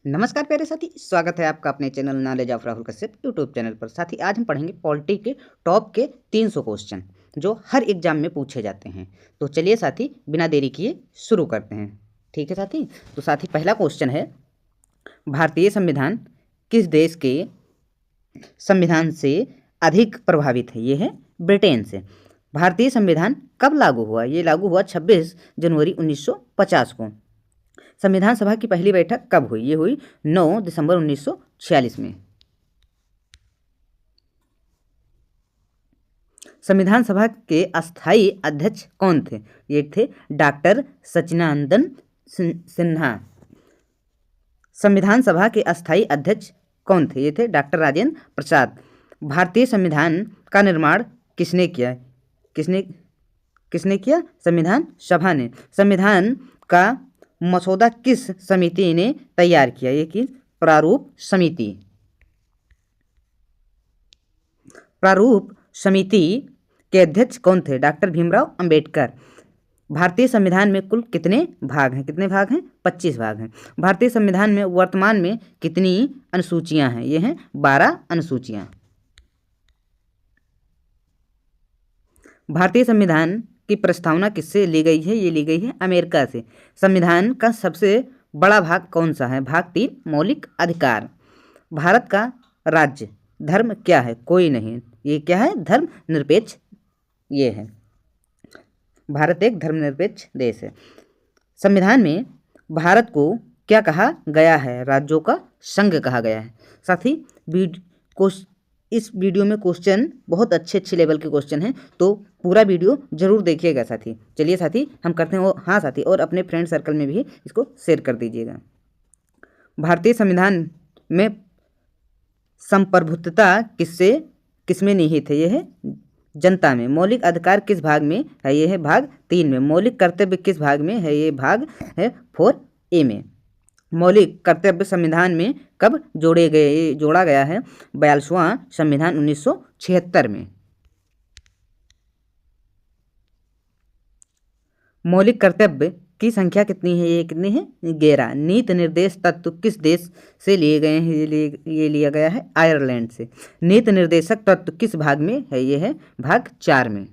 नमस्कार प्यारे साथी, स्वागत है आपका अपने channel knowledge of Rahul Kashyap YouTube channel पर। साथी आज हम पढ़ेंगे पॉलिटी के टॉप के 300 क्वेश्चन जो हर एग्जाम में पूछे जाते हैं। तो चलिए साथी बिना देरी किए शुरू करते हैं। ठीक है साथी। तो साथी पहला क्वेश्चन है, भारतीय संविधान किस देश के संविधान से अधिक प्रभावित है? ये है ब्रिटेन से। भारतीय संविधान कब लागू हुआ? ये लागू हुआ 26 जनवरी 1950 को। संविधान सभा की पहली बैठक कब हुई? ये हुई 9 दिसंबर 1946 में। संविधान सभा के अस्थायी अध्यक्ष कौन थे? ये थे डॉक्टर सच्चिदानंद सिन्हा। संविधान सभा के अस्थायी अध्यक्ष कौन थे? ये थे डॉक्टर राजेंद्र प्रसाद। भारतीय संविधान का निर्माण किसने किया? किसने किया? संविधान सभा ने। संविधान का मसौदा किस समिति ने तैयार किया? ये कि प्रारूप समिति। प्रारूप समिति के अध्यक्ष कौन थे? डॉक्टर भीमराव अंबेडकर। भारतीय संविधान में कुल कितने भाग हैं? कितने भाग हैं? 25 भाग हैं। भारतीय संविधान में वर्तमान में कितनी अनुसूचियां हैं? ये हैं 12 अनुसूचियां। भारतीय संविधान की प्रस्तावना किससे ली गई है? ये ली गई है अमेरिका से। संविधान का सबसे बड़ा भाग कौन सा है? भाग 3 मौलिक अधिकार। भारत का राज्य धर्म क्या है? कोई नहीं। ये क्या है? धर्म निरपेक्ष ये है। भारत एक धर्मनिरपेक्ष देश है। संविधान में भारत को क्या कहा गया है? राज्यों का संघ कहा गया है। साथी इस वीडियो में क्वेश्चन बहुत अच्छे लेवल के क्वेश्चन हैं, तो पूरा वीडियो जरूर देखिएगा साथी। चलिए साथी हम करते हैं हाँ साथी, और अपने फ्रेंड सर्कल में भी इसको शेयर कर दीजिएगा। भारतीय संविधान में संप्रभुत्वता किसमें निहित है? ये है जनता में। मौलिक अधिकार किस भाग में है? ये है भाग 3 में। मौलिक कर्तव्य किस भाग में है? ये भाग है 4A में। मौलिक कर्तव्य संविधान में कब जोड़ा गया है? 42वां संविधान 1976 में। मौलिक कर्तव्य की संख्या कितनी है? ये कितनी है? 11। नीति निर्देश तत्व किस देश से लिए गए हैं? ये लिया गया है आयरलैंड से। नीति निर्देशक तत्व किस भाग में है? ये है भाग 4 में।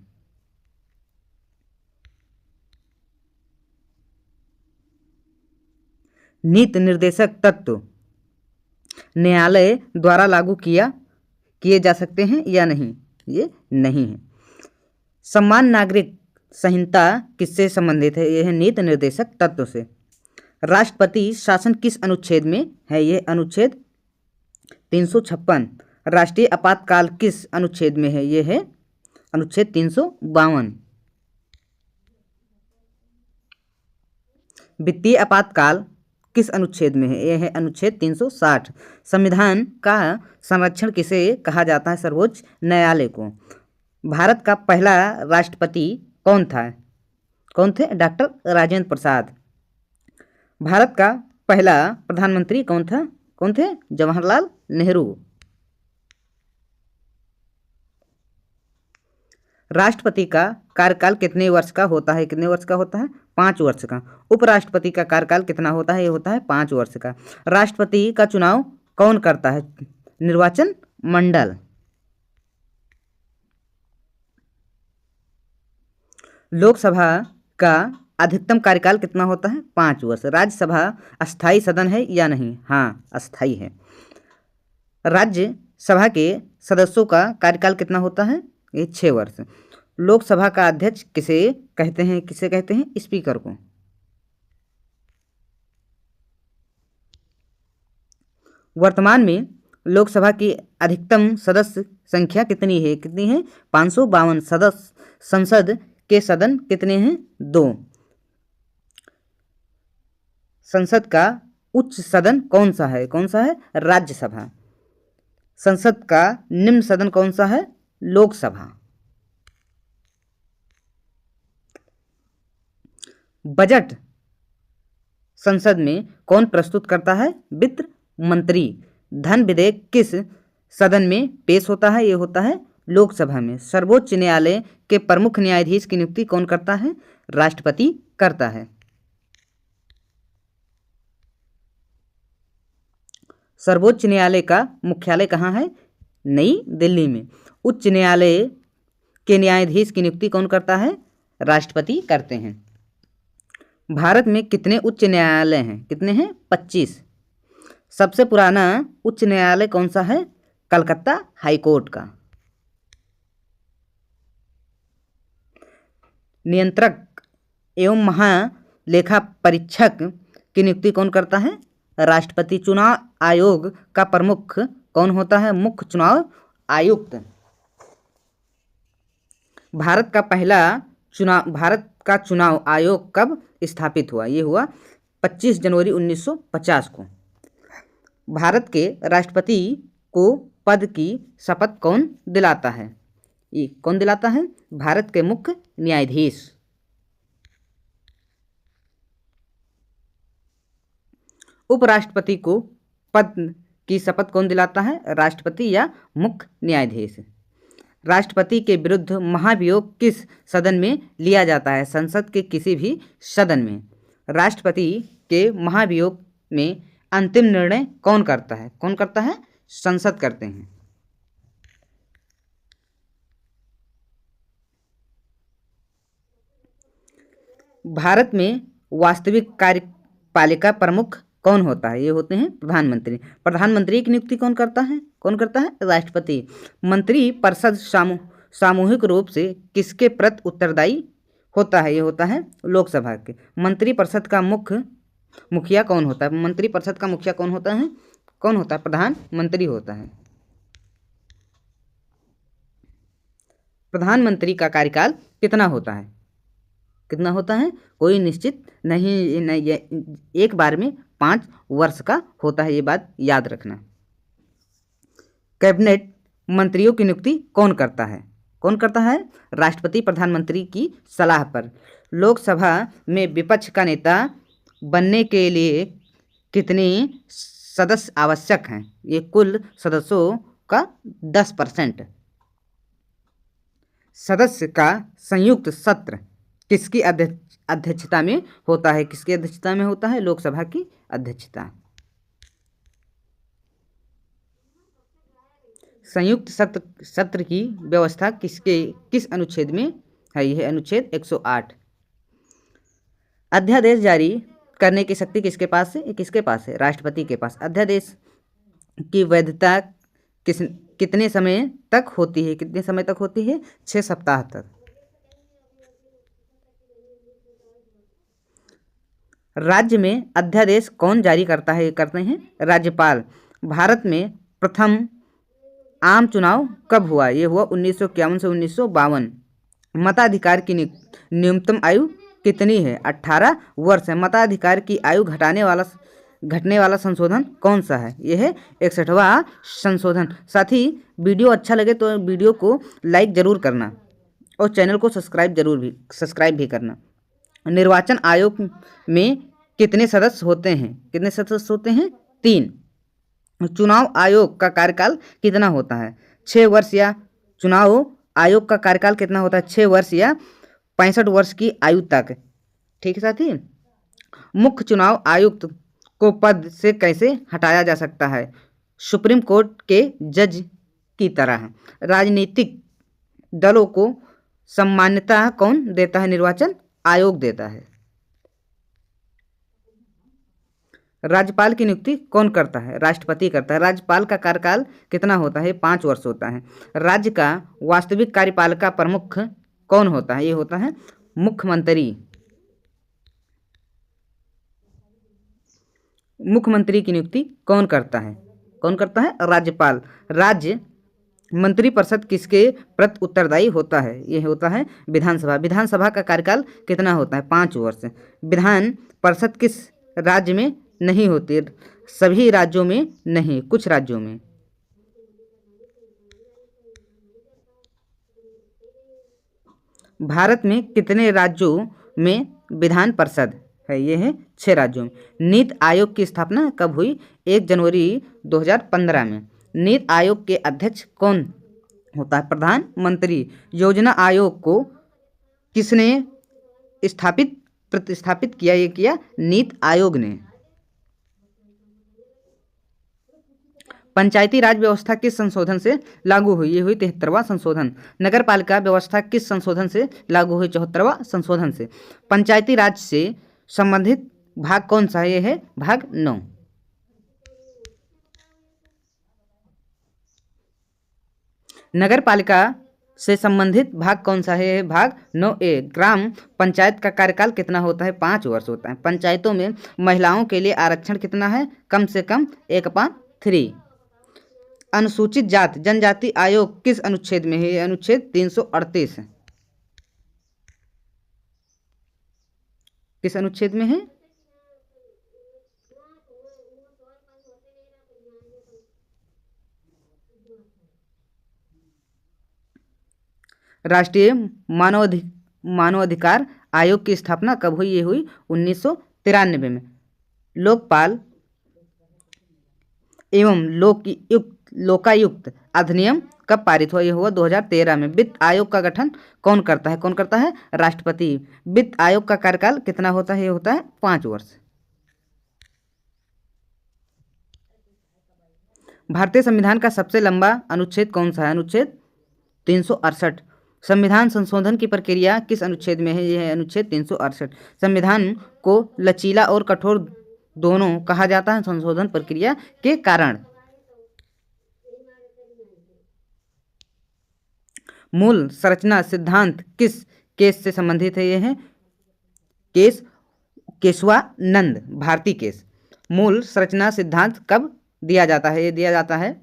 नीति निर्देशक तत्व न्यायालय द्वारा लागू किए जा सकते हैं या नहीं? ये नहीं है। समान नागरिक संहिता किससे संबंधित है? यह है नीति निर्देशक तत्व से। राष्ट्रपति शासन किस अनुच्छेद में है? यह अनुच्छेद 356। राष्ट्रीय आपातकाल किस अनुच्छेद में है? यह है अनुच्छेद 352। वित्तीय आपातकाल किस अनुच्छेद में है? यह है अनुच्छेद 360। संविधान का संरक्षण किसे कहा जाता है? सर्वोच्च न्यायालय को। भारत का पहला राष्ट्रपति कौन था? कौन थे? डॉक्टर राजेंद्र प्रसाद। भारत का पहला प्रधानमंत्री कौन था? कौन थे? जवाहरलाल नेहरू। राष्ट्रपति का कार्यकाल कितने वर्ष का होता है? कितने वर्ष का होता है? 5 वर्ष का। उपराष्ट्रपति का कार्यकाल कितना होता है? ये होता है 5 वर्ष का। राष्ट्रपति का चुनाव कौन करता है? निर्वाचन मंडल। लोकसभा का अधिकतम कार्यकाल कितना होता है? 5 वर्ष। राज्यसभा अस्थायी सदन है या नहीं? हाँ, अस्थायी है। राज्यसभा के सदस्यों का कार्यकाल कितना होता है? ये 6 वर्ष। लोकसभा का अध्यक्ष किसे कहते हैं? किसे कहते हैं? स्पीकर को। वर्तमान में लोकसभा की अधिकतम सदस्य संख्या कितनी है? कितनी है? 552 सदस्य। संसद के सदन कितने हैं? 2। संसद का उच्च सदन कौन सा है? कौन सा है? राज्यसभा। संसद का निम्न सदन कौन सा है? लोकसभा। बजट संसद में कौन प्रस्तुत करता है? वित्त मंत्री। धन विधेयक किस सदन में पेश होता है? ये होता है लोकसभा में। सर्वोच्च न्यायालय के प्रमुख न्यायाधीश की नियुक्ति कौन करता है? राष्ट्रपति करता है। सर्वोच्च न्यायालय का मुख्यालय कहाँ है? नई दिल्ली में। उच्च न्यायालय के न्यायाधीश की नियुक्ति कौन करता है? राष्ट्रपति करते हैं। भारत में कितने उच्च न्यायालय हैं? कितने हैं? 25। सबसे पुराना उच्च न्यायालय कौन सा है? कलकत्ता हाईकोर्ट का। नियंत्रक एवं महालेखा परीक्षक की नियुक्ति कौन करता है? राष्ट्रपति। चुनाव आयोग का प्रमुख कौन होता है? मुख्य चुनाव आयुक्त। भारत का चुनाव आयोग कब स्थापित हुआ? ये हुआ 25 जनवरी 1950 को। भारत के राष्ट्रपति को पद की शपथ कौन दिलाता है? ये कौन दिलाता है? भारत के मुख्य न्यायाधीश। उपराष्ट्रपति को पद की शपथ कौन दिलाता है? राष्ट्रपति या मुख्य न्यायाधीश। राष्ट्रपति के विरुद्ध महाभियोग किस सदन में लिया जाता है? संसद के किसी भी सदन में। राष्ट्रपति के महाभियोग में अंतिम निर्णय कौन करता है? कौन करता है? संसद करते हैं। भारत में वास्तविक कार्यपालिका प्रमुख कौन होता है? ये होते हैं प्रधानमंत्री। प्रधानमंत्री की नियुक्ति कौन करता है? कौन करता है? राष्ट्रपति। मंत्री परिषद सामूहिक रूप से किसके प्रति उत्तरदायी होता है? ये होता है लोकसभा के। मंत्री परिषद का मुखिया कौन होता है? मंत्री परिषद का मुखिया कौन होता है? कौन होता है? प्रधानमंत्री होता है। प्रधानमंत्री का कार्यकाल कितना होता है? कितना होता है? कोई निश्चित नहीं, एक बार में 5 वर्ष का होता है, ये बात याद रखना। कैबिनेट मंत्रियों की नियुक्ति कौन करता है? कौन करता है? राष्ट्रपति प्रधानमंत्री की सलाह पर। लोकसभा में विपक्ष का नेता बनने के लिए कितने सदस्य आवश्यक हैं? ये कुल सदस्यों का 10%। सदस्य का संयुक्त सत्र किसकी अध्यक्षता में होता है? किसकी अध्यक्षता में होता है? लोकसभा की अध्यक्षता। संयुक्त सत्र की व्यवस्था किस अनुच्छेद में है? यह अनुच्छेद 108। अध्यादेश जारी करने की शक्ति किसके पास है? किसके पास है? राष्ट्रपति के पास। अध्यादेश की वैधता कितने समय तक होती है? कितने समय तक होती है? 6 सप्ताह तक। राज्य में अध्यादेश कौन जारी करता है? करते हैं राज्यपाल। भारत में प्रथम आम चुनाव कब हुआ? ये हुआ 1951 से 1952। मताधिकार की न्यूनतम आयु कितनी है? 18 वर्ष है। मताधिकार की आयु घटने वाला संशोधन कौन सा है? यह है 61वां संशोधन। साथ ही वीडियो अच्छा लगे तो वीडियो को लाइक जरूर करना और चैनल को सब्सक्राइब भी करना। निर्वाचन आयोग में कितने सदस्य होते हैं? कितने सदस्य होते हैं? 3। चुनाव आयोग का कार्यकाल कितना होता है? 6 वर्ष या चुनाव आयोग का कार्यकाल कितना होता है? 6 वर्ष या 65 वर्ष की आयु तक। ठीक है साथी। मुख्य चुनाव आयुक्त को पद से कैसे हटाया जा सकता है? सुप्रीम कोर्ट के जज की तरह। राजनीतिक दलों को सम्मान्यता कौन देता है? निर्वाचन आयोग देता है। राज्यपाल की नियुक्ति कौन करता है? राष्ट्रपति करता है। राज्यपाल का कार्यकाल कितना होता है? 5 वर्ष होता है। राज्य का वास्तविक कार्यपालिका प्रमुख कौन होता है? ये होता है मुख्यमंत्री। मुख्यमंत्री की नियुक्ति कौन करता है? कौन करता है? राज्यपाल। राज्य मंत्रिपरिषद किसके प्रति उत्तरदायी होता है? यह होता है विधानसभा। विधानसभा का कार्यकाल कितना होता है? 5 वर्ष। विधान परिषद किस राज्य में नहीं होती? सभी राज्यों में नहीं, कुछ राज्यों में। भारत में कितने राज्यों में विधान परिषद है? ये है 6 राज्यों में। नीति आयोग की स्थापना कब हुई? 1 जनवरी 2015 में। नीति आयोग के अध्यक्ष कौन होता है? प्रधानमंत्री। योजना आयोग को किसने प्रतिस्थापित किया? ये किया नीति आयोग ने। पंचायती राज व्यवस्था किस संशोधन से लागू हुई? ये हुई 73वां संशोधन। नगर पालिका व्यवस्था किस संशोधन से लागू हुई? 74वां संशोधन से। पंचायती राज से संबंधित भाग कौन सा है? ये है भाग 9। नगर पालिका से संबंधित भाग कौन सा है? भाग 9A। ग्राम पंचायत का कार्यकाल कितना होता है? 5 वर्ष होता है। पंचायतों में महिलाओं के लिए आरक्षण कितना है? कम से कम 1/3। अनुसूचित जाति जनजाति आयोग किस अनुच्छेद में है? ये अनुच्छेद 338 है। किस अनुच्छेद में है? राष्ट्रीय मानवाधिकार आयोग की स्थापना कब हुई? ये हुई 1993 में। लोकपाल एवं लोकायुक्त अधिनियम कब पारित हुआ? ये हुआ 2013 में। वित्त आयोग का गठन कौन करता है? कौन करता है? राष्ट्रपति। वित्त आयोग का कार्यकाल कितना होता है? ये होता है 5 वर्ष। भारतीय संविधान का सबसे लंबा अनुच्छेद कौन सा है? अनुच्छेद 368। संविधान संशोधन की प्रक्रिया किस अनुच्छेद में है? यह है अनुच्छेद 368। संविधान को लचीला और कठोर दोनों कहा जाता है संशोधन प्रक्रिया के कारण। मूल संरचना सिद्धांत किस केस से संबंधित है? यह है केशवानंद भारती केस। मूल संरचना सिद्धांत कब दिया जाता है? ये दिया जाता है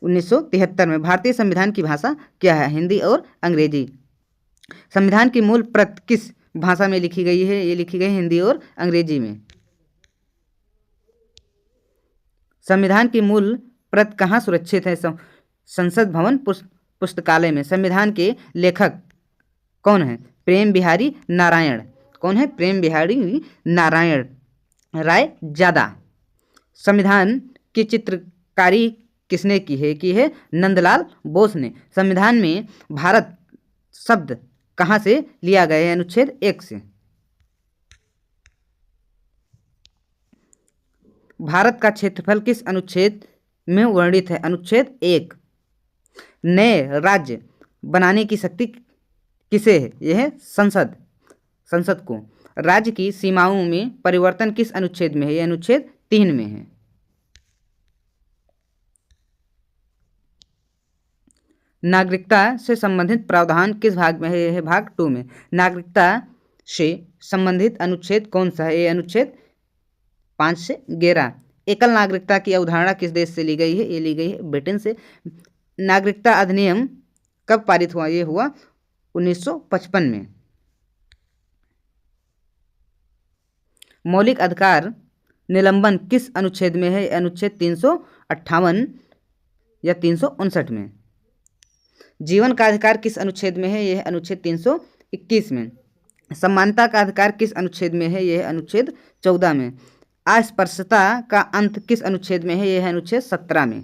1973 में। भारतीय संविधान की भाषा क्या है? हिंदी और अंग्रेजी। संविधान की मूल प्रत किस भाषा में लिखी गई है? ये लिखी गई हिंदी और अंग्रेजी में। संविधान की मूल प्रत कहाँ सुरक्षित है? संसद भवन पुस्तकालय में। संविधान के लेखक कौन है? प्रेम बिहारी नारायण। कौन है? प्रेम बिहारी नारायण राय ज्यादा। संविधान की चित्रकारी किसने की है? नंदलाल बोस ने। संविधान में भारत शब्द कहाँ से लिया गया है? अनुच्छेद 1 से। भारत का क्षेत्रफल किस अनुच्छेद में वर्णित है? अनुच्छेद 1। नए राज्य बनाने की शक्ति किसे है? यह है संसद को। राज्य की सीमाओं में परिवर्तन किस अनुच्छेद में है? यह अनुच्छेद 3 में है। नागरिकता से संबंधित प्रावधान किस भाग में है? यह है भाग 2 में। नागरिकता से संबंधित अनुच्छेद कौन सा है? यह अनुच्छेद 5 से 11। एकल नागरिकता की अवधारणा किस देश से ली गई है? ये ली गई है ब्रिटेन से। नागरिकता अधिनियम कब पारित हुआ? ये हुआ 1955 में। मौलिक अधिकार निलंबन किस अनुच्छेद में है? अनुच्छेद 358 या 359 में। जीवन का अधिकार किस अनुच्छेद में है? यह अनुच्छेद 321 में। समानता का अधिकार किस अनुच्छेद में है? यह अनुच्छेद 14 में। अस्पृश्यता का अंत किस अनुच्छेद में है? यह है अनुच्छेद 17 में।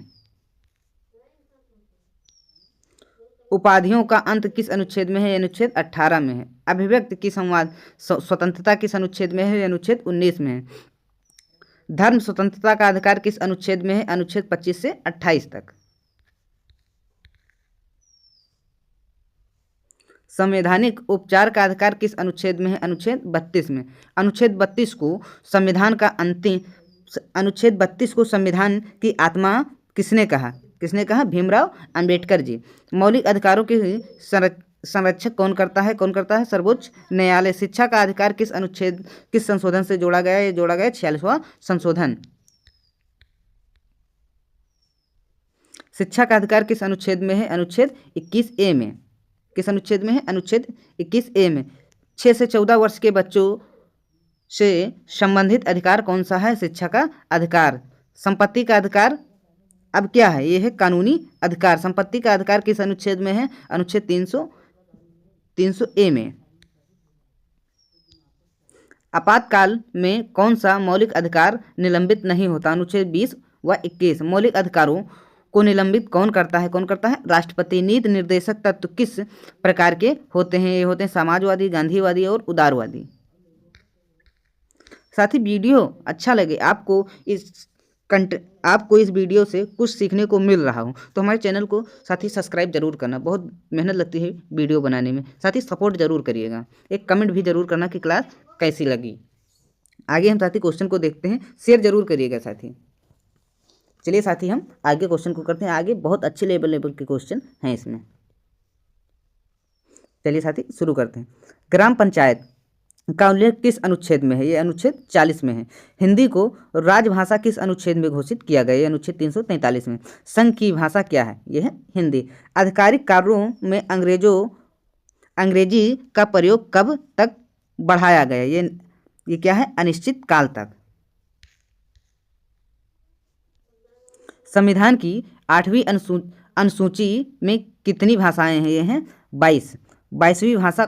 उपाधियों का अंत किस अनुच्छेद में है? अनुच्छेद 18 में है। अभिव्यक्ति की संवाद स्वतंत्रता किस अनुच्छेद में है? अनुच्छेद 19 में है। धर्म स्वतंत्रता का अधिकार किस अनुच्छेद में है? अनुच्छेद 25 से 28 तक। संवैधानिक उपचार का अधिकार किस अनुच्छेद में है? अनुच्छेद 32 में। अनुच्छेद 32 को संविधान की आत्मा किसने कहा? किसने कहा? भीमराव अंबेडकर जी। मौलिक अधिकारों के संरक्षक कौन करता है? सर्वोच्च न्यायालय। शिक्षा का अधिकार किस संशोधन से जोड़ा गया? ये जोड़ा गया 46वां संशोधन। शिक्षा का अधिकार किस अनुच्छेद में है? अनुच्छेद 21A में। किस अनुच्छेद में है? अनुच्छेद 21A में। 6 से 14 वर्ष के बच्चों से संबंधित अधिकार कौन सा है? शिक्षा का अधिकार। संपत्ति का अधिकार अब क्या है? यह है कानूनी अधिकार। संपत्ति का अधिकार किस अनुच्छेद में है? अनुच्छेद 300A में। आपातकाल में कौन सा मौलिक अधिकार निलंबित नहीं होता? अनुच्छेद 20 व 21। मौलिक अधिकारों को निलंबित कौन करता है? राष्ट्रपति। नीति निर्देशक तत्व किस प्रकार के होते हैं? ये होते हैं समाजवादी, गांधीवादी और उदारवादी। साथ ही वीडियो अच्छा लगे आपको, इसका आपको इस वीडियो से कुछ सीखने को मिल रहा हो तो हमारे चैनल को साथ ही सब्सक्राइब जरूर करना। बहुत मेहनत लगती है वीडियो बनाने में। साथ ही सपोर्ट जरूर करिएगा। एक कमेंट भी जरूर करना कि क्लास कैसी लगी। आगे हम साथी क्वेश्चन को देखते हैं। शेयर जरूर करिएगा साथी। चलिए साथी हम आगे क्वेश्चन को करते हैं। आगे बहुत अच्छे लेवल के क्वेश्चन हैं इसमें। चलिए साथी शुरू करते हैं। ग्राम पंचायत का उल्लेख किस अनुच्छेद में है? ये अनुच्छेद 40 में है। हिंदी को राजभाषा किस अनुच्छेद में घोषित किया गया? ये अनुच्छेद 343 में। संघ की भाषा क्या है? यह है हिंदी। आधिकारिक कार्यों में अंग्रेजी का प्रयोग कब तक बढ़ाया गया? ये क्या है? अनिश्चित काल तक। संविधान की 8वीं अनुसूची में कितनी भाषाएं हैं? ये हैं 22। 22वीं भाषा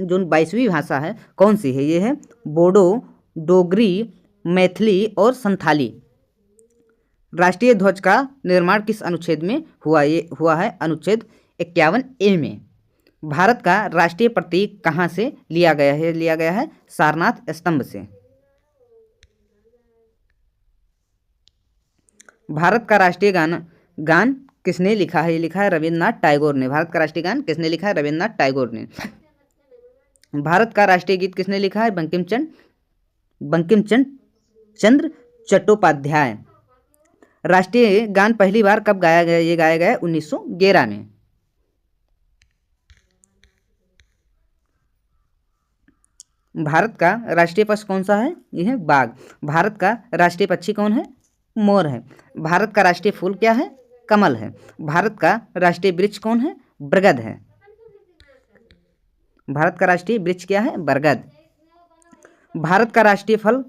जो 22वीं भाषा है कौन सी है? ये है बोडो, डोगरी, मैथिली और संथाली। राष्ट्रीय ध्वज का निर्माण किस अनुच्छेद में हुआ? ये हुआ है अनुच्छेद 51A में। भारत का राष्ट्रीय प्रतीक कहाँ से लिया गया है? लिया गया है सारनाथ स्तंभ से। भारत का राष्ट्रीय गान किसने लिखा है? ये लिखा है रविन्द्रनाथ टैगोर ने। भारत का राष्ट्रीय गान किसने लिखा है? रविन्द्रनाथ टैगोर ने। भारत का राष्ट्रीय गीत किसने लिखा है? बंकिम चंद्र चट्टोपाध्याय। राष्ट्रीय गान पहली बार कब गाया गया? ये गाया गया 1911 में। भारत का राष्ट्रीय पशु कौन सा है? यह है बाघ। भारत का राष्ट्रीय पक्षी कौन है? मोर है। भारत का राष्ट्रीय फूल क्या है? कमल है। भारत का राष्ट्रीय वृक्ष कौन है? बरगद है। भारत का राष्ट्रीय वृक्ष क्या है? बरगद। भारत का राष्ट्रीय फल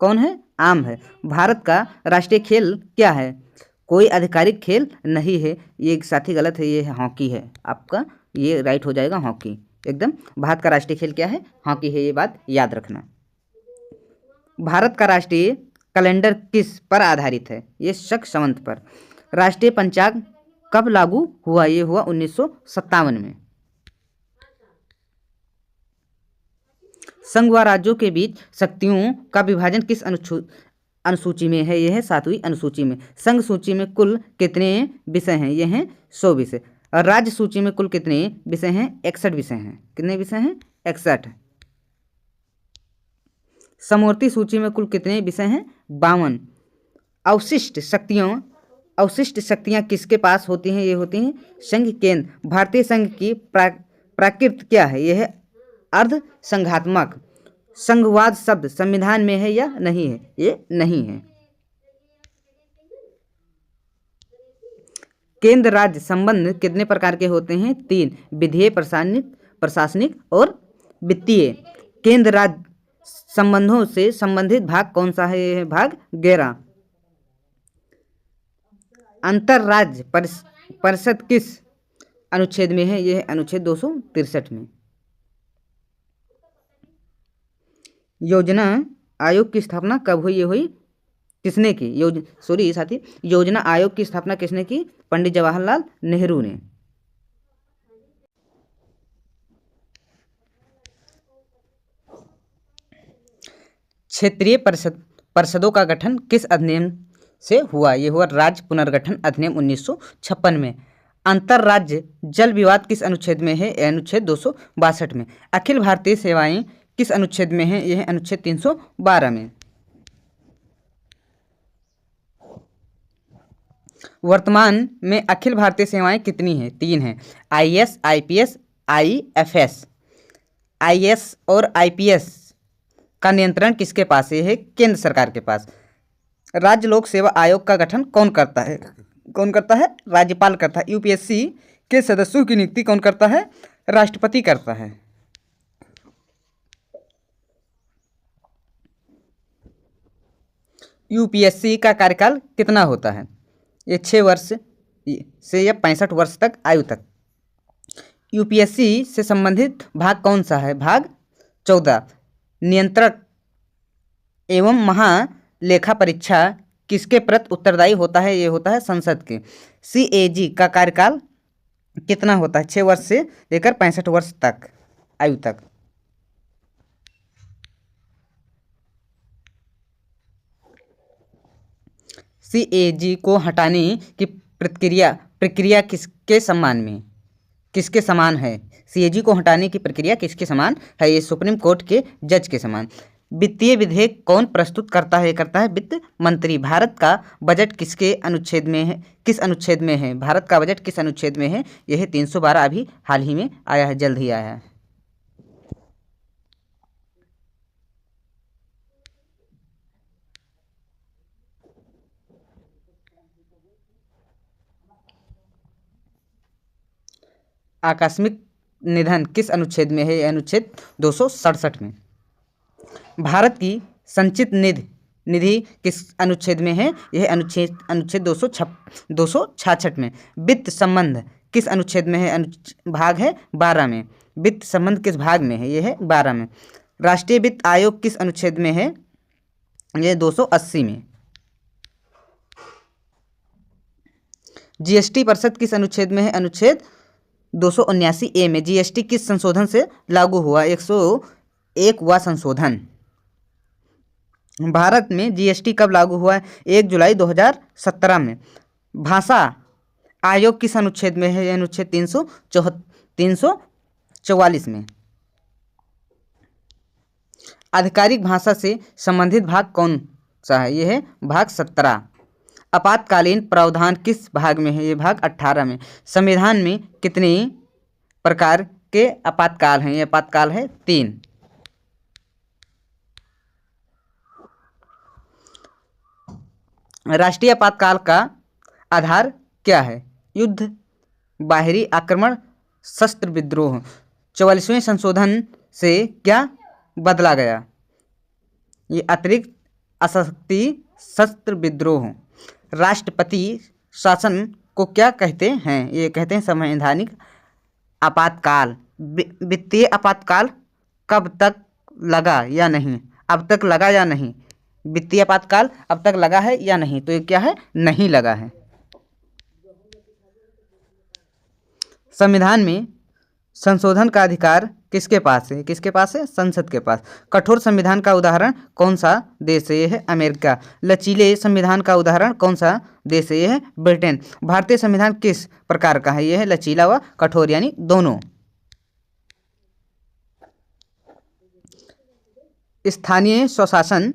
कौन है? आम है। भारत का राष्ट्रीय खेल क्या है? कोई आधिकारिक खेल नहीं है। ये साथी गलत है। ये हॉकी है। आपका ये राइट हो जाएगा हॉकी एकदम। भारत का राष्ट्रीय खेल क्या है? हॉकी है। ये बात याद रखना। भारत का राष्ट्रीय कैलेंडर किस पर आधारित है? ये शक संवत पर। राष्ट्रीय पंचांग कब लागू हुआ? ये हुआ 1957 में। संघ व राज्यों के बीच शक्तियों का विभाजन किस अनुसूची में है? यह है 7वीं अनुसूची में। संघ सूची में कुल कितने विषय हैं? यह हैं 100 विषय। और राज्य सूची में कुल कितने विषय हैं? 61 विषय हैं। कितने विषय हैं? 61। समवर्ती सूची में कुल कितने विषय हैं? 52। अवशिष्ट शक्तियां किसके पास होती हैं? ये होती हैं संघ केंद्र। भारतीय संघ की प्रकृति क्या है? यह है अर्ध संघात्मक। संघवाद शब्द संविधान में है या नहीं है? ये नहीं है। केंद्र राज्य संबंध कितने प्रकार के होते हैं? 3। विधेय, प्रशासनिक और वित्तीय। केंद्र राज्य संबंधों से संबंधित भाग कौन सा है? यह है भाग 11। अंतरराज्य परिषद किस अनुच्छेद में है? यह है अनुच्छेद 263 में। योजना आयोग की स्थापना कब हुई? ये हुई किसने की? योजना आयोग की स्थापना किसने की? पंडित जवाहरलाल नेहरू ने। क्षेत्रीय परिषदों का गठन किस अधिनियम से हुआ? ये हुआ राज्य पुनर्गठन अधिनियम 1956 में। अंतरराज्य जल विवाद किस अनुच्छेद में है? अनुच्छेद 262 में। अखिल भारतीय सेवाएं किस अनुच्छेद में है? यह अनुच्छेद 312 में। वर्तमान में अखिल भारतीय सेवाएं कितनी हैं? 3 हैं। IAS, IPS, IFS। IAS और IPS का नियंत्रण किसके पास है? केंद्र सरकार के पास। राज्य लोक सेवा आयोग का गठन कौन करता है? राज्यपाल करता है। UPSC के सदस्यों की नियुक्ति कौन करता है? राष्ट्रपति करता है। UPSC का कार्यकाल कितना होता है? ये 6 वर्ष से या 65 वर्ष तक आयु तक। UPSC से संबंधित भाग कौन सा है? भाग 14। नियंत्रक एवं महालेखा परीक्षा किसके प्रति उत्तरदायी होता है? ये होता है संसद के। CAG का कार्यकाल कितना होता है? 6 वर्ष से लेकर 65 वर्ष तक आयु तक। CAG को हटाने की प्रक्रिया किसके सम्मान में किसके समान है? CAG को हटाने की प्रक्रिया किसके समान है? ये सुप्रीम कोर्ट के जज के समान। वित्तीय विधेयक कौन प्रस्तुत करता है? करता है वित्त मंत्री। भारत का बजट किसके अनुच्छेद में है? किस अनुच्छेद में है? भारत का बजट किस अनुच्छेद में है? यह 312 अभी हाल ही में आया है, जल्द ही आया है। आकस्मिक निधन किस अनुच्छेद में है? यह अनुच्छेद 267 में। भारत की संचित निधि किस अनुच्छेद में है? यह अनुच्छेद 266 में। वित्त संबंध किस अनुच्छेद में है? भाग है 12 में। वित्त संबंध किस भाग में है? यह है 12 में। राष्ट्रीय वित्त आयोग किस अनुच्छेद में है? यह 280 में। GST परिषद किस अनुच्छेद में है? अनुच्छेद 279A में। GST किस संशोधन से लागू हुआ? 101वां संशोधन। भारत में GST कब लागू हुआ है? 1 जुलाई 2017 में। भाषा आयोग किस अनुच्छेद में है? अनुच्छेद 344 में। आधिकारिक भाषा से संबंधित भाग कौन सा है? यह है भाग 17। आपातकालीन प्रावधान किस भाग में है? ये भाग 18 में। संविधान में कितने प्रकार के आपातकाल हैं? ये आपातकाल है 3। राष्ट्रीय आपातकाल का आधार क्या है? युद्ध, बाहरी आक्रमण, शस्त्र विद्रोह। 44वें संशोधन से क्या बदला गया? ये अतिरिक्त अशक्ति शस्त्र विद्रोह। राष्ट्रपति शासन को क्या कहते हैं? ये कहते हैं संवैधानिक आपातकाल। वित्तीय आपातकाल कब तक लगा या नहीं? अब तक लगा या नहीं? वित्तीय आपातकाल अब तक लगा है या नहीं? तो ये क्या है? नहीं लगा है। संविधान में संशोधन का अधिकार किसके पास है? किसके पास है? संसद के पास। कठोर संविधान का उदाहरण कौन सा देश है? यह है अमेरिका। लचीले संविधान का उदाहरण कौन सा देश है? यह है ब्रिटेन। भारतीय संविधान किस प्रकार का है? यह है लचीला व कठोर, यानी दोनों। स्थानीय स्वशासन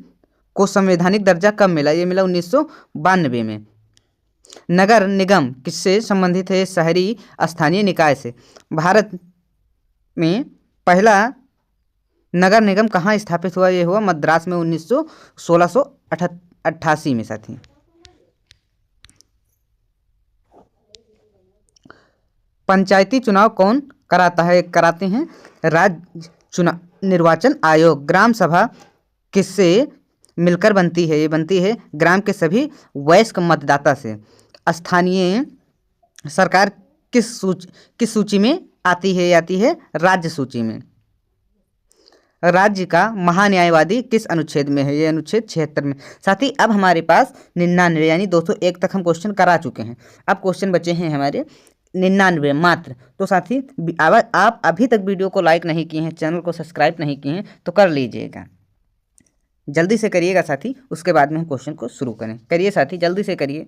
को संवैधानिक दर्जा कब मिला? यह मिला 1992 में। नगर निगम किससे संबंधित है? शहरी स्थानीय निकाय से। भारत में पहला नगर निगम कहाँ स्थापित हुआ? यह हुआ मद्रास में 1688 में साथी। पंचायती चुनाव कौन कराता है? कराते हैं राज्य निर्वाचन आयोग। ग्राम सभा किससे मिलकर बनती है? ये बनती है ग्राम के सभी वयस्क मतदाता से। स्थानीय सरकार किस सूची में आती है? आती है राज्य सूची में। राज्य का महान्यायवादी किस अनुच्छेद में है? ये अनुच्छेद 76 में। साथ ही अब हमारे पास 99 यानी 201 तक हम क्वेश्चन करा चुके हैं। अब क्वेश्चन बचे हैं हमारे 99 मात्र। तो साथी आप अभी तक वीडियो को लाइक नहीं किए हैं, चैनल को सब्सक्राइब नहीं किए हैं तो कर लीजिएगा, जल्दी से करिएगा साथी। उसके बाद में हम क्वेश्चन को शुरू करें। करिए साथी, जल्दी से करिए।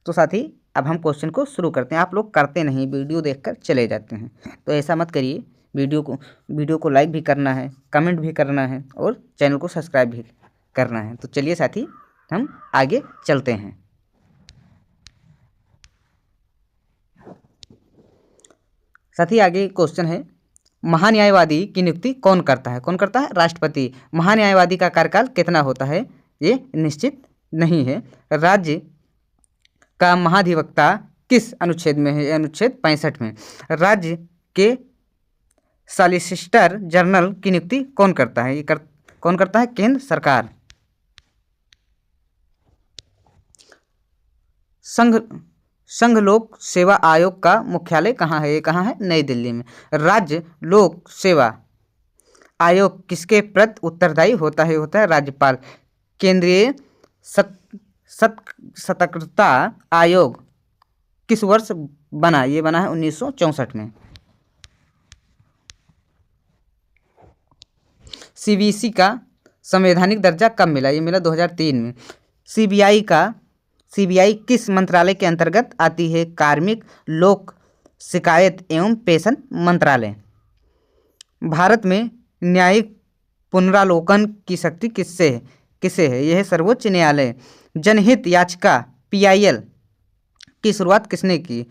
तो साथी अब हम क्वेश्चन को शुरू करते हैं। आप लोग करते नहीं, वीडियो देखकर चले जाते हैं, तो ऐसा मत करिए। वीडियो को लाइक भी करना है, कमेंट भी करना है और चैनल को सब्सक्राइब भी करना है। तो चलिए साथी हम आगे चलते हैं। साथी आगे क्वेश्चन है, महान्यायवादी की नियुक्ति कौन करता है? कौन करता है? राष्ट्रपति। महान्यायवादी का कार्यकाल कितना होता है? ये निश्चित नहीं है। राज्य का महाधिवक्ता किस अनुच्छेद में है? अनुच्छेद 65 में। राज्य के सॉलिसिटर जनरल की नियुक्ति कौन करता है? कौन करता है? केंद्र सरकार। संघ लोक सेवा आयोग का मुख्यालय कहाँ है? ये कहाँ है? नई दिल्ली में। राज्य लोक सेवा आयोग किसके प्रति उत्तरदायी होता है? होता है राज्यपाल। केंद्रीय सतर्कता आयोग किस वर्ष बना? ये बना है 1964 में। CBC का संवैधानिक दर्जा कब मिला? ये मिला 2003 में। सीबीआई किस मंत्रालय के अंतर्गत आती है? कार्मिक लोक शिकायत एवं पेंशन मंत्रालय। भारत में न्यायिक पुनरावलोकन की शक्ति किसे है? यह सर्वोच्च न्यायालय। जनहित याचिका पीआईएल की शुरुआत किसने की?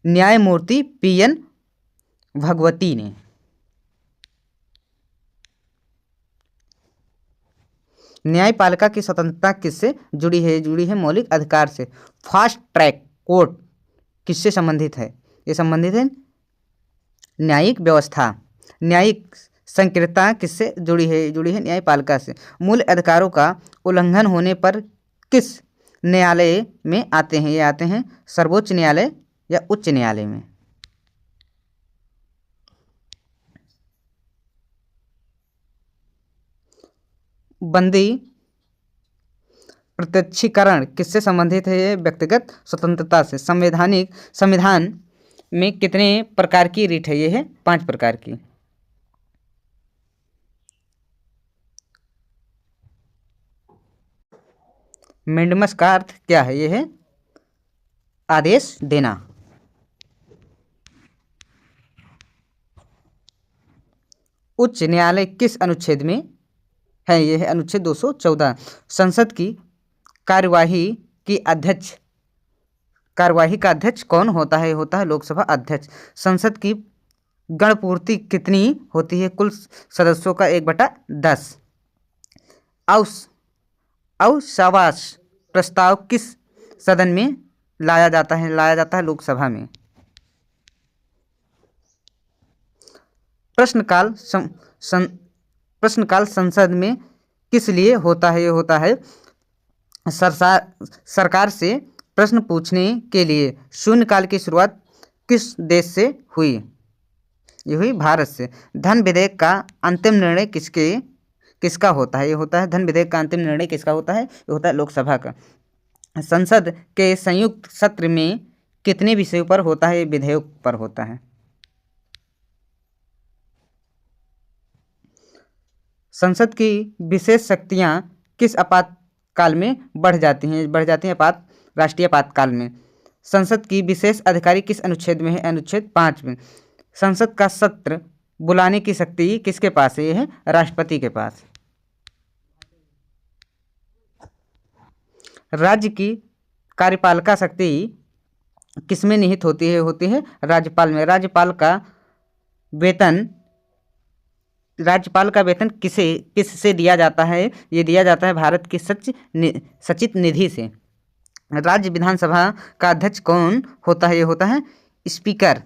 न्यायमूर्ति पीएन भगवती ने। न्यायपालिका की स्वतंत्रता किससे जुड़ी है? जुड़ी है मौलिक अधिकार से। फास्ट ट्रैक कोर्ट किससे संबंधित है? ये संबंधित है न्यायिक व्यवस्था। न्यायिक संकीर्णता किससे जुड़ी है? जुड़ी है न्यायपालिका से। मूल अधिकारों का उल्लंघन होने पर किस न्यायालय में आते हैं? ये आते हैं सर्वोच्च न्यायालय या उच्च न्यायालय में। बंदी प्रत्यक्षीकरण किससे संबंधित है? ये व्यक्तिगत स्वतंत्रता से। संविधान में कितने प्रकार की रीट है? ये है 5 प्रकार की। मेंडमस का अर्थ क्या है? ये है आदेश देना। उच्च न्यायालय किस अनुच्छेद में है? यह है अनुच्छेद 214। संसद की कार्यवाही का अध्यक्ष कौन होता है? होता है लोकसभा अध्यक्ष। संसद की गणपूर्ति कितनी होती है? कुल सदस्यों का 1/10। अविश्वास प्रस्ताव किस सदन में लाया जाता है? लाया जाता है लोकसभा में। प्रश्नकाल संसद में किस लिए होता है? ये होता है सरकार से प्रश्न पूछने के लिए। शून्यकाल की शुरुआत किस देश से हुई? ये हुई भारत से। धन विधेयक का अंतिम निर्णय किसका होता है? ये होता है धन विधेयक का अंतिम निर्णय किसका होता है? ये होता है लोकसभा का। संसद के संयुक्त सत्र में कितने विषयों पर होता है? विधेयक पर होता है। संसद की विशेष शक्तियां किस आपातकाल में बढ़ जाती हैं? राष्ट्रीय आपातकाल में। संसद की विशेष अधिकारी किस अनुच्छेद में है? अनुच्छेद 5 में। संसद का सत्र बुलाने की शक्ति किसके पास है? यह है राष्ट्रपति के पास। राज्य की कार्यपालिका शक्ति किसमें निहित होती है? होती है राज्यपाल में। राज्यपाल का वेतन किससे दिया जाता है? ये दिया जाता है भारत की सचित निधि से। राज्य विधानसभा का अध्यक्ष कौन होता है? ये होता है स्पीकर।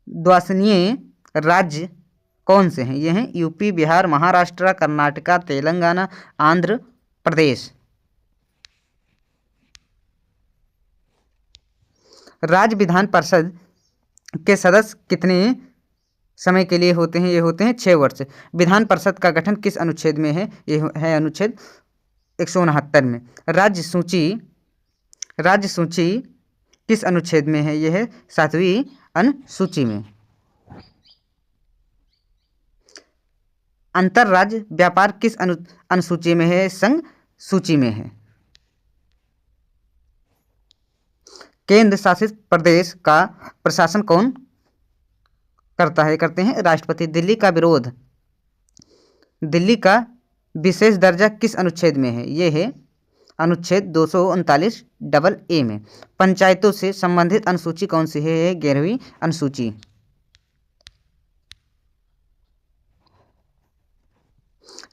द्वासनीय राज्य कौन से हैं? ये हैं यूपी, बिहार, महाराष्ट्र, कर्नाटका, तेलंगाना, आंध्र प्रदेश। राज्य विधान परिषद के सदस्य कितने समय के लिए होते हैं? ये होते हैं 6 वर्ष। विधान परिषद का गठन किस अनुच्छेद में है? ये है अनुच्छेद 169 में। राज्य सूची किस अनुच्छेद में है? ये है 7वीं अनुसूची में। अंतरराज्य व्यापार किस अनुसूची में है? संघ सूची में है। केंद्र शासित प्रदेश का प्रशासन कौन करता है? करते हैं राष्ट्रपति। दिल्ली का विशेष दर्जा किस अनुच्छेद में है? ये है अनुच्छेद 239 में। पंचायतों से संबंधित अनुसूची कौन सी है? 11वीं अनुसूची।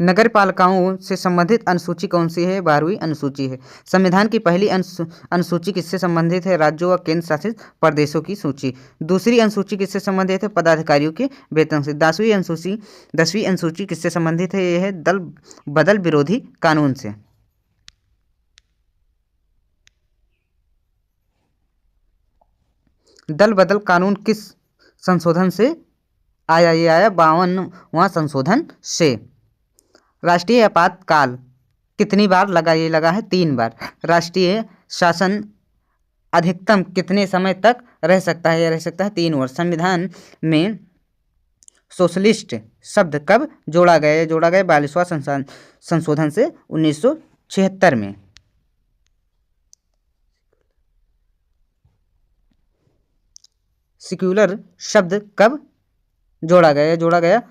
नगर पालिकाओं से संबंधित अनुसूची कौन सी है? 12वीं अनुसूची है। संविधान की पहली अनुसूची किससे संबंधित है? राज्यों व केंद्र शासित प्रदेशों की सूची। दूसरी अनुसूची किससे संबंधित है? पदाधिकारियों के वेतन से। 10वीं अनुसूची किससे संबंधित है? यह है दल बदल विरोधी कानून से। दल बदल कानून किस संशोधन से आया? ये आया 52वां संशोधन से। राष्ट्रीय आपातकाल कितनी बार लगा? ये लगा है 3 बार। राष्ट्रीय शासन अधिकतम कितने समय तक रह सकता है? यह रह सकता है 3 वर्ष। संविधान में सोशलिस्ट शब्द कब जोड़ा गया? ये जोड़ा गया 42वां संशोधन से 1976 में। सेक्युलर शब्द कब जोड़ा गया? जोड़ा गया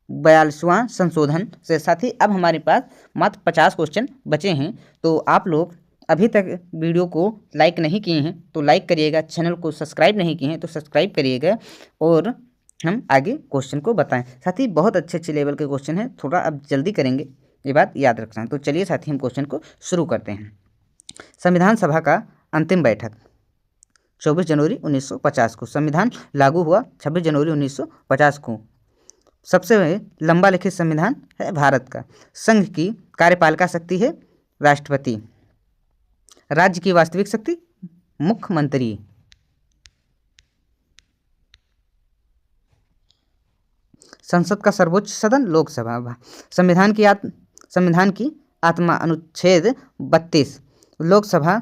42वां संशोधन से। साथ ही अब हमारे पास मात्र 50 क्वेश्चन बचे हैं। तो आप लोग अभी तक वीडियो को लाइक नहीं किए हैं तो लाइक करिएगा, चैनल को सब्सक्राइब नहीं किए हैं तो सब्सक्राइब करिएगा और हम आगे क्वेश्चन को बताएं। साथ ही बहुत अच्छे अच्छे लेवल के क्वेश्चन हैं, थोड़ा अब जल्दी करेंगे, ये बात याद रखना। तो चलिए साथी हम क्वेश्चन को शुरू करते हैं। संविधान सभा का अंतिम बैठक 24 जनवरी 1950 को। संविधान लागू हुआ 26 जनवरी 1950 को। सबसे लंबा लिखित संविधान है भारत का। संघ की कार्यपालिका शक्ति है राष्ट्रपति। राज्य की वास्तविक शक्ति मुख्यमंत्री। संसद का सर्वोच्च सदन लोकसभा। संविधान की आत्मा अनुच्छेद 32। लोकसभा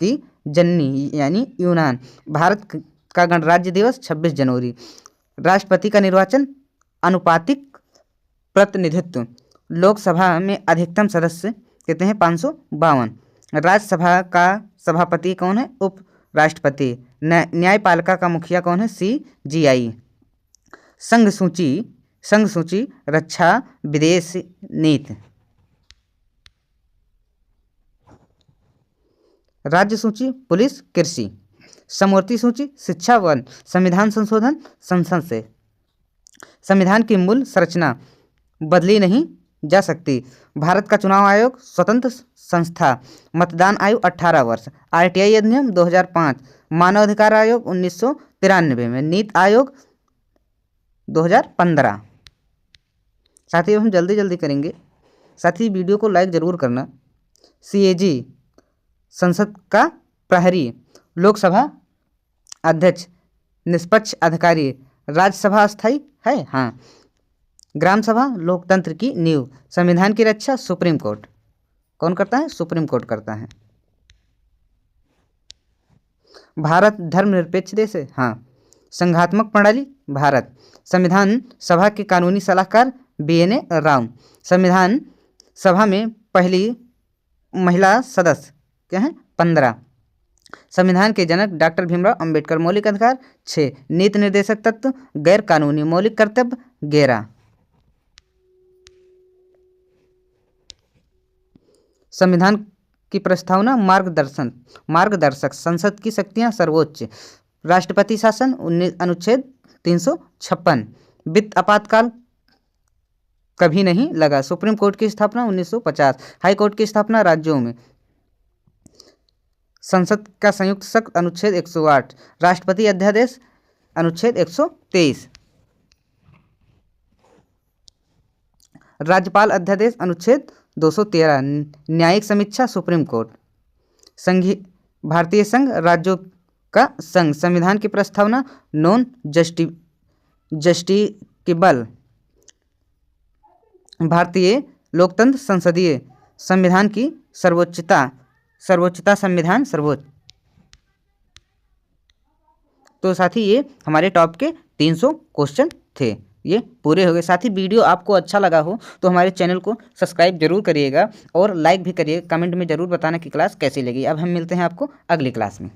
की जननी यानी यूनान। भारत का गणराज्य दिवस 26 जनवरी। राष्ट्रपति का निर्वाचन अनुपातिक प्रतिनिधित्व। लोकसभा में अधिकतम सदस्य कितने हैं? 552। राज्यसभा का सभापति कौन है? उप राष्ट्रपति। न्यायपालिका का मुखिया कौन है? CGI। संघ सूची रक्षा विदेश नीति। राज्य सूची पुलिस कृषि। समवर्ती सूची शिक्षा वन। संविधान संशोधन संसद से। संविधान की मूल संरचना बदली नहीं जा सकती। भारत का चुनाव आयोग स्वतंत्र संस्था। मतदान आयु 18 वर्ष। RTI अधिनियम 2005। मानव अधिकार आयोग 1993 में। नीति आयोग 2015। साथ ही हम जल्दी जल्दी करेंगे। साथ ही वीडियो को लाइक ज़रूर करना। CAG संसद का प्रहरी। लोकसभा अध्यक्ष निष्पक्ष अधिकारी। राज्यसभा अस्थायी है? हाँ। ग्राम सभा लोकतंत्र की नींव। संविधान की रक्षा सुप्रीम कोर्ट। कौन करता है? सुप्रीम कोर्ट करता है। भारत धर्मनिरपेक्ष देश है? हाँ। संघात्मक प्रणाली भारत। संविधान सभा के कानूनी सलाहकार BNA राव। संविधान सभा में पहली महिला सदस्य क्या है? 15। संविधान के जनक डॉक्टर भीमराव अंबेडकर। मौलिक अधिकार 6। नीति निर्देशक तत्व गैर कानूनी। मौलिक कर्तव्य 11। संविधान की प्रस्तावना मार्गदर्शक। संसद की शक्तियां सर्वोच्च। राष्ट्रपति शासन अनुच्छेद 356। वित्त आपातकाल कभी नहीं लगा। सुप्रीम कोर्ट की स्थापना 1950। हाई कोर्ट की स्थापना राज्यों में। संसद का संयुक्त सत्र अनुच्छेद 108। राष्ट्रपति अध्यादेश अनुच्छेद 123। राज्यपाल अध्यादेश अनुच्छेद 213। न्यायिक समीक्षा सुप्रीम कोर्ट। भारतीय संघ राज्यों का संघ। संविधान की प्रस्तावना नॉन जस्टिकेबल। भारतीय लोकतंत्र संसदीय। संविधान की सर्वोच्चता संविधान सर्वोच्च। तो साथी ये हमारे टॉप के 300 क्वेश्चन थे, ये पूरे हो गए। साथ ही वीडियो आपको अच्छा लगा हो तो हमारे चैनल को सब्सक्राइब जरूर करिएगा और लाइक भी करिए। कमेंट में ज़रूर बताना कि क्लास कैसी लगी। अब हम मिलते हैं आपको अगली क्लास में।